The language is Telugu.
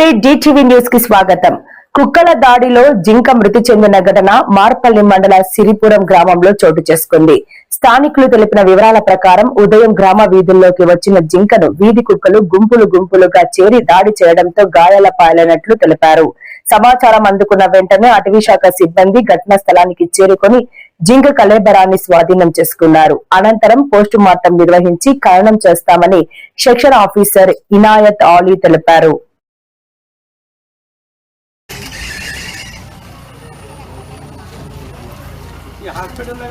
నమస్తే డిటివి న్యూస్ కి స్వాగతం. కుక్కల దాడిలో జింక మృతి చెందిన ఘటన మార్పల్లి మండల సిరిపురం గ్రామంలో చోటు చేసుకుంది. స్థానికులు తెలిపిన వివరాల ప్రకారం ఉదయం గ్రామ వీధుల్లోకి వచ్చిన జింకను వీధి కుక్కలు గుంపులుగా చేరి దాడి చేయడంతో గాయాల పాలైనట్లు తెలిపారు. సమాచారం అందుకున్న వెంటనే అటవీశాఖ సిబ్బంది ఘటనా స్థలానికి చేరుకొని జింక కళేబరాన్ని స్వాధీనం చేసుకున్నారు. అనంతరం పోస్టు మార్టం నిర్వహించి ఖననం చేస్తామని సెక్షన్ ఆఫీసర్ ఇనాయత్ ఆలీ తెలిపారు. హాస్పిటల్